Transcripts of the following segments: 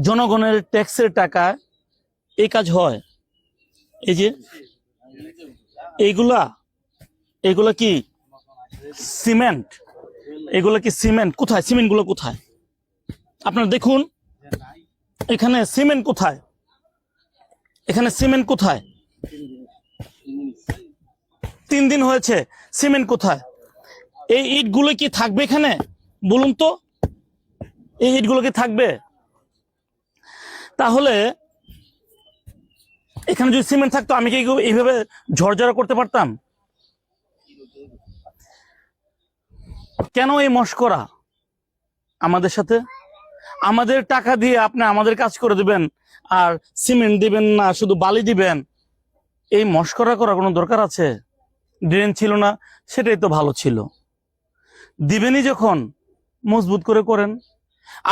জনগণের ট্যাক্সের টাকা এই কাজ হয়। এই যে এইগুলা এগুলা কি সিমেন্ট? এগুলা কি সিমেন্ট? কোথায় সিমেন্ট গুলো? কোথায় আপনারা দেখুন, এখানে সিমেন্ট কোথায়? এখানে সিমেন্ট কোথায়? 3 দিন হয়েছে, সিমেন্ট কোথায়? এই ইটগুলো কি থাকবে এখানে? বলুন তো, এই ইটগুলো কি থাকবে? তাহলে এখানে যদি সিমেন্ট থাকতো আমি কি এইভাবে ঝরঝরা করতে পারতাম? কেন এই মশকরা আমাদের সাথে? আমাদের টাকা দিয়ে আপনি আমাদের কাজ করে দিবেন আর সিমেন্ট দিবেন না, শুধু বালি দিবেন। এই মশকরা করার কোনো দরকার আছে? ড্রেন ছিল না, সেটাই তো ভালো ছিল। দিবেনই যখন মজবুত করে করেন।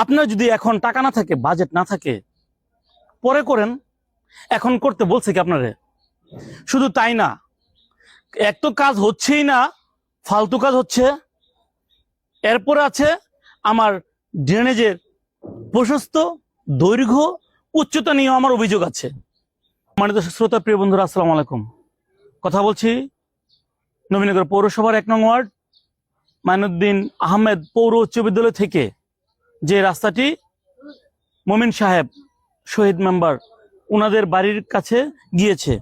আপনার যদি এখন টাকা না থাকে, বাজেট না থাকে, পরে করেন। এখন করতে বলছে কি আপনারে? শুধু তাই না, এক তো কাজ হচ্ছেই না, ফালতু কাজ হচ্ছে। এরপরে আছে আমার ড্রেনেজের প্রশস্ত, দৈর্ঘ্য, উচ্চতা নিয়ে আমার অভিযোগ আছে। সম্মানিত শ্রোতা, প্রিয় বন্ধুরা, আসসালামু আলাইকুম। কথা বলছি নবীনগর পৌরসভার 1 নং ওয়ার্ড মাইনুদ্দিন আহমেদ পৌর উচ্চ বিদ্যালয় থেকে যে রাস্তাটি মোমিন সাহেব শহীদ মেম্বার ওনাদের বাড়ির কাছে গিয়েছে।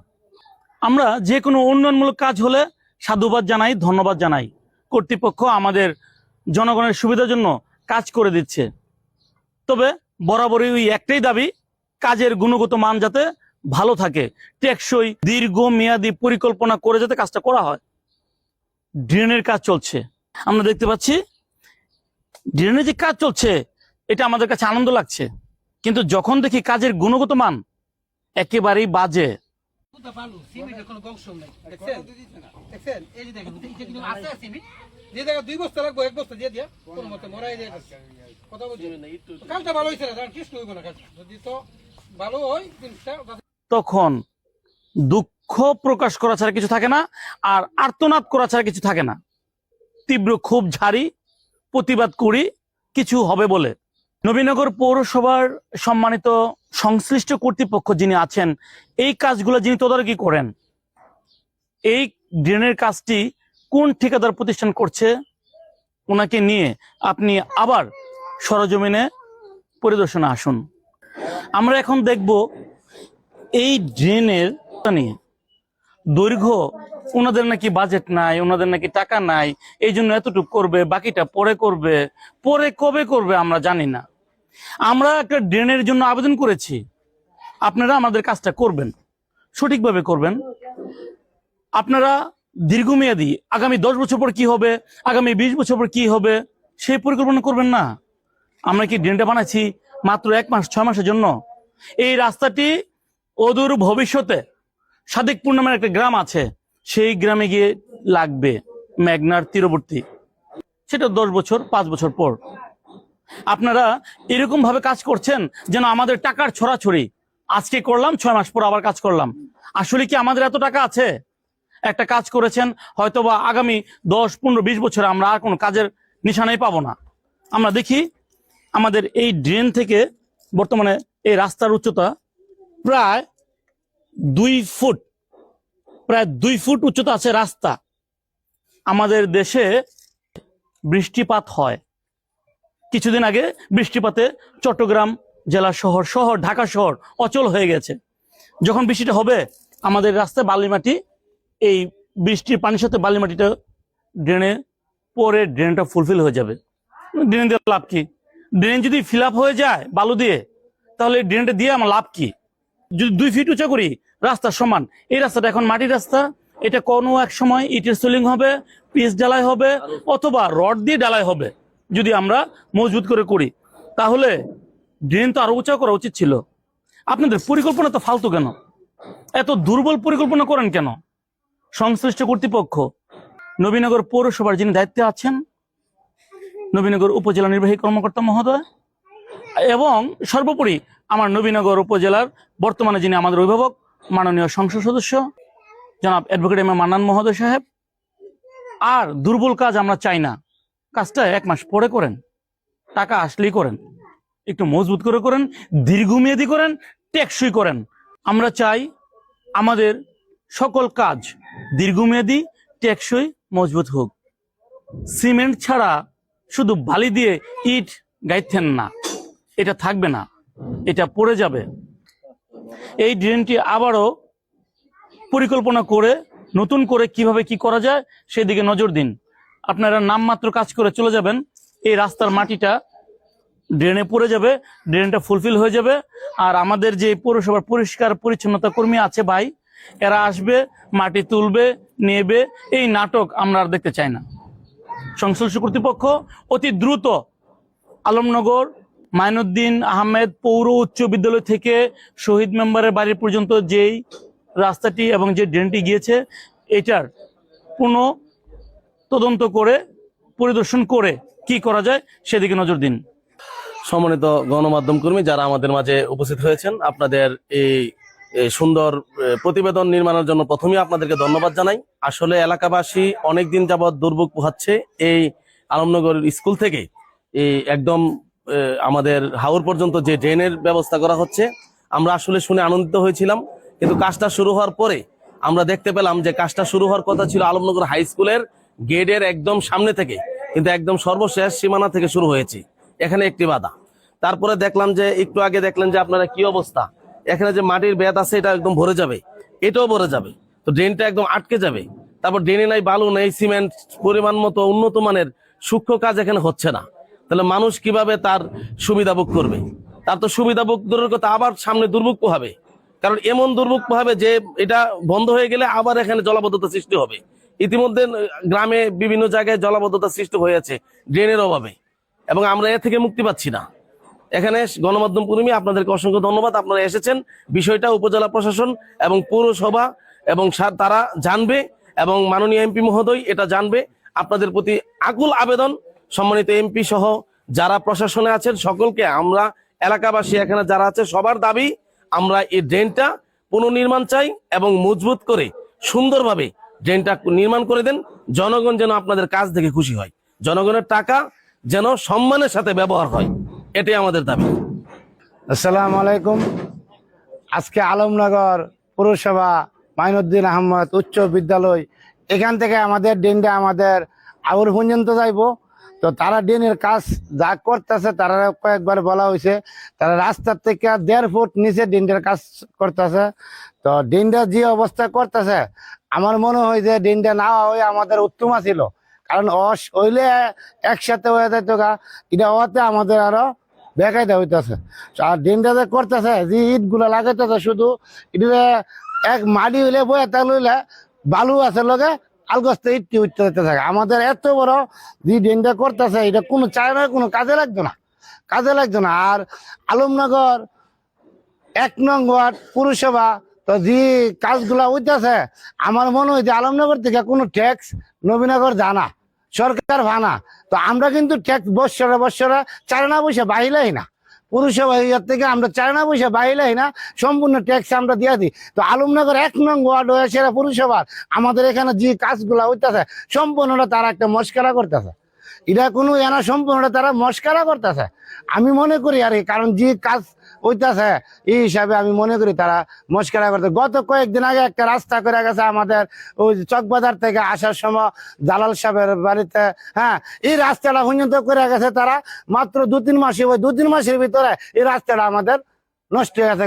আমরা যে কোনো উন্নয়নমূলক কাজ হলে সাধুবাদ জানাই, ধন্যবাদ জানাই। কর্তৃপক্ষ আমাদের জনগণের সুবিধার জন্য কাজ করে দিচ্ছে। তবে বরাবরই ওই একটাই দাবি, কাজের গুণগত মান যাতে ভালো থাকে, টেকসই দীর্ঘমেয়াদী পরিকল্পনা করে যাতে কাজটা করা হয়। ড্রেনের কাজ চলছে, আমরা দেখতে পাচ্ছি ড্রেনের যে কাজ চলছে, এটা আমাদের কাছে আনন্দ লাগছে। কিন্তু যখন দেখি কাজের গুণগত মান একেবারেই বাজে। তখন দুঃখ প্রকাশ করা ছাড়া কিছু থাকে না, আর আর্তনাদ করা ছাড়া কিছু থাকে না। তীব্র ক্ষোভ ঝাড়ি, প্রতিবাদ করি কিছু হবে বলে। নবীনগর পৌরসভার সম্মানিত সংশ্লিষ্ট কর্তৃপক্ষ যিনি আছেন, এই কাজগুলো যিনি তদারকি করেন, এই ড্রেনের কাজটি কোন ঠিকাদার প্রতিষ্ঠান করছে, ওনাকে নিয়ে আপনি আবার সরজমিনে পরিদর্শনে আসুন। আমরা এখন দেখব এই ড্রেনের নিয়ে দৈর্ঘ্য। ওনাদের নাকি বাজেট নাই, ওনাদের নাকি টাকা নাই, এই জন্য এতটুকু করবে, বাকিটা পরে করবে। পরে কবে করবে আমরা জানি না। আমরা একটা ড্রেনের জন্য আবেদন করেছি, আপনারা আমাদের কাজটা করবেন, সঠিকভাবে করবেন। আপনারা দীর্ঘমেয়াদী আগামী 10 বছর পর কি হবে, আগামী 20 বছর পর কি হবে, সেই পরিকল্পনা করবেন না। আমরা কি ড্রেনটা বানাচ্ছি মাত্র 1 মাস 6 মাসের জন্য? এই রাস্তাটি অদূর ভবিষ্যতে সাদিকপুর নামের একটা গ্রাম আছে, সেই গ্রামে গিয়ে লাগবে, মেঘনার তীরবর্তী। সেটা 10 বছর 5 বছর পর। আপনারা এরকম ভাবে কাজ করছেন যেন আমাদের টাকার ছড়াছড়ি, আজকে করলাম 6 মাস পর আবার কাজ করলাম। আসলে কি আমাদের এত টাকা আছে? একটা কাজ করেছেন, হয়তোবা আগামী 10, 15, 20 বছরে আমরা আর কোনো কাজের নিশানাই পাবো না। আমরা দেখি আমাদের এই ড্রেন থেকে বর্তমানে এই রাস্তার উচ্চতা প্রায় 2 ফুট, প্রায় 2 ফুট উচ্চতা আছে রাস্তা। আমাদের দেশে বৃষ্টিপাত হয়, কিছুদিন আগে বৃষ্টিপাতে চট্টগ্রাম জেলা শহর ঢাকা শহর অচল হয়ে গেছে। যখন বৃষ্টিটা হবে, আমাদের রাস্তায় বালি মাটি, এই বৃষ্টির পানির সাথে বালি মাটিটা ড্রেনে পরে ড্রেনটা ফুলফিল হয়ে যাবে। ড্রেন দিয়ে লাভ কি? ড্রেন যদি ফিল আপ হয়ে যায় বালু দিয়ে, তাহলে ড্রেনটা দিয়ে আমার লাভ কি? যদি 2 ফিট উঁচা করি রাস্তার সমান, এই রাস্তাটা এখন মাটির রাস্তা, এটা কোনো এক সময় ইটের সোলিং হবে, পিচ ঢালাই হবে, অথবা রড দিয়ে ঢালাই হবে। যদি আমরা মজবুত করে করি, তাহলে ড্রেন তো আরো উঁচা করা উচিত ছিল। আপনাদের পরিকল্পনা তো ফালতু কেন? এত দুর্বল পরিকল্পনা করেন কেন? সংশ্লিষ্ট কর্তৃপক্ষ, নবীনগর পৌরসভার যিনি দায়িত্বে আছেন, নবীনগর উপজেলা নির্বাহী কর্মকর্তা মহোদয়, এবং সর্বোপরি আমার নবীনগর উপজেলার বর্তমানে যিনি আমাদের অভিভাবক, মাননীয় সংসদ সদস্য জনাব অ্যাডভোকেট এম এ মান্নান মহোদয় সাহেব। আর দুর্বল কাজ আমরা চাই না। কাজটা 1 মাস পরে করেন, টাকা আসলেই করেন। একটু মজবুত করে করেন, দীর্ঘমেয়াদী করেন, টেকসই করেন। আমরা চাই আমাদের সকল কাজ দীর্ঘমেয়াদী, টেকসই, মজবুত হোক। সিমেন্ট ছাড়া শুধু বালি দিয়ে ইট গাইতেন না, এটা থাকবে না, এটা পড়ে যাবে। এই ড্রেনটি আবারও পরিকল্পনা করে নতুন করে কিভাবে কি করা যায় সেদিকে নজর দিন। আপনারা নামমাত্র কাজ করে চলে যাবেন, এই রাস্তার মাটিটা ড্রেনে পড়ে যাবে, ড্রেনটা ফুলফিল হয়ে যাবে। আর আমাদের যে পৌরসভার পরিষ্কার পরিচ্ছন্নতা কর্মী আছে ভাই, এরা আসবে, মাটি তুলবে, নেবে। এই নাটক আমরা আর দেখতে চাই না। সংশ্লিষ্ট কর্তৃপক্ষ অতি দ্রুত আলমনগর মাইনুদ্দিন আহমেদ পৌর উচ্চ বিদ্যালয় থেকে শহীদ মেম্বারের বাড়ি পর্যন্ত যেই রাস্তাটি এবং যে ড্রেনটি গিয়েছে, এটার পুনঃ তদন্ত করে পরিদর্শন করে কি করা যায় সেদিকে নজর দিন। সম্মানিত গণমাধ্যম কর্মী যারা আমাদের মাঝে উপস্থিত হয়েছেন, আপনাদের এই সুন্দর প্রতিবেদন নির্মাণের জন্য প্রথমেই আপনাদেরকে ধন্যবাদ জানাই। আসলে এলাকাবাসী অনেকদিন যাবৎ দুর্ভোগ পোহাচ্ছে। এই আলমনগর স্কুল থেকে এই একদম আমাদের হাওর পর্যন্ত যে ড্রেনের ব্যবস্থা করা হচ্ছে, আমরা আসলে শুনে আনন্দিত হয়েছিলাম। কিন্তু কাজটা শুরু হওয়ার পরে আমরা দেখতে পেলাম যে কাজটা শুরু হওয়ার কথা ছিল আলমনগর হাই স্কুলের গেটের একদম সামনে থেকে, কিন্তু একদম সর্বশেষ সীমানা থেকে শুরু হয়েছে। এখানে একটি বাধা। তারপরে দেখলাম যে একটু আগে দেখলেন যে আপনারা কি অবস্থা, এখানে যে মাটির বেত আছে এটা একদম ভরে যাবে, এটাও ভরে যাবে, তো ড্রেনটা একদম আটকে যাবে। তারপর ড্রেনে নাই বালু নেই, সিমেন্ট পরিমাণ মতো উন্নত মানের সূক্ষ্ম কাজ এখানে হচ্ছে না। তাহলে মানুষ কিভাবে তার সুবিধা ভোগ করবে? তার তো সুবিধা ভোগ দূরের কথা, আবার সামনে দুর্ভোগ পোহাবে। কারণ এমন দুর্ভোগ পোহাবে যে এটা বন্ধ হয়ে গেলে আবার এখানে জলাবদ্ধতা সৃষ্টি হবে। ইতিমধ্যে গ্রামে বিভিন্ন জায়গায় জলাবদ্ধতা সৃষ্টি হয়েছে ড্রেনের অভাবে, এবং আমরা এর থেকে মুক্তি পাচ্ছি না। এখানে গণমাধ্যম কর্মী আপনাদেরকে অসংখ্য ধন্যবাদ, আপনারা এসেছেন। বিষয়টা উপজেলা প্রশাসন এবং পৌরসভা এবং তারা জানবে, এবং মাননীয় এমপি মহোদয় এটা জানবে। আপনাদের প্রতি আকুল আবেদন, সম্মানিত এমপি সহ যারা প্রশাসনে আছেন সকলকে, আমরা এলাকাবাসী এখানে যারা আছে সবার দাবি, আমরা এই ড্রেনটা পুনর্নির্মাণ চাই এবং মজবুত করে সুন্দরভাবে ড্রেনটা নির্মাণ করে দেন। জনগণ যেন আপনাদের কাজ দেখে খুশি হয়, জনগণের টাকা যেন সম্মানের সাথে ব্যবহার হয়, এটাই আমাদের দাবি। আসসালামু আলাইকুম। আজকে আলমনগর পৌরসভা মাইনুদ্দিন আহমেদ উচ্চ বিদ্যালয়, এখান থেকে আমাদের ড্রেনটা আমাদের আউর পর্যন্ত যাইব। তো তারা ড্রেনের কাজ যা করতেছে, তারা কয়েকবার বলা হয়েছে, তারা রাস্তার থেকে 1.5 ফুট নিচে ড্রেনটার কাজ করতেছে। তো ড্রেনটা যে অবস্থা করতেছে, আমার মনে হয় যে ড্রেনটা না হয়ে আমাদের উত্তম ছিল। কারণ হইলে একসাথে হয়ে যেত গা, এটা হওয়াতে আমাদের আরো বেকায়দা হইতেছে। আর ড্রেনটা যে করতেছে, যে ইট গুলা লাগাইতেছে, শুধু এটা এক মাটি হইলে বয়ে তা লইলে বালু আছে লগে আলগস্তে ইটটি উঠতে যেতে থাকে। আমাদের এত বড় যে ড্রেনটা করতেছে, এটা কোনো চায় না, কোনো কাজে লাগতো না, কাজে লাগতো না। আর আলমনগর 1 নং ওয়ার্ড পৌরসভা, তো যে কাজগুলা হইতেছে, আমার মনে হয় যে আলমনগর থেকে কোনো ট্যাক্স নবীনগর জানা, সরকার ভানা। তো আমরা কিন্তু ট্যাক্স বৎসরে 4 পয়সা বাহিলাই না, পৌরসভা থেকে আমরা 4 পয়সা বাহিলাই না, সম্পূর্ণ ট্যাক্স আমরা দিয়ে দিই। তো আলমনগর 1 নং ওয়ার্ড হয়েছে পৌরসভার, আমাদের এখানে যে কাজগুলা হইতেছে সম্পূর্ণটা তারা একটা মস্করা করতেছে। এটা কোনো এনা সম্পূর্ণটা তারা মস্করা করতেছে আমি মনে করি। আর কারণ যে কাজ হইতেছে এই হিসাবে আমি মনে করি তারা মস্করা করতে। গত কয়েকদিন আগে একটা রাস্তা করে গেছে আমাদের ওই চকবাজার থেকে আসার সময় জালাল সাহেবের বাড়িতে, হ্যাঁ, এই রাস্তাটা পর্যন্ত করে গেছে তারা মাত্র 2-3 মাসে। ওই 2-3 মাসের ভিতরে এই রাস্তাটা আমাদের নষ্ট হয়ে গেছে,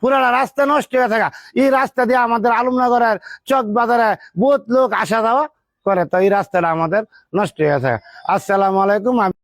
পুরাটা রাস্তা নষ্ট হয়ে গেছে। এই রাস্তা দিয়ে আমাদের আলমনগরের চকবাজারে বহুত লোক আসা যাওয়া করে, তো এই রাস্তাটা আমাদের নষ্ট হয়ে গেছে। আসসালামু আলাইকুম।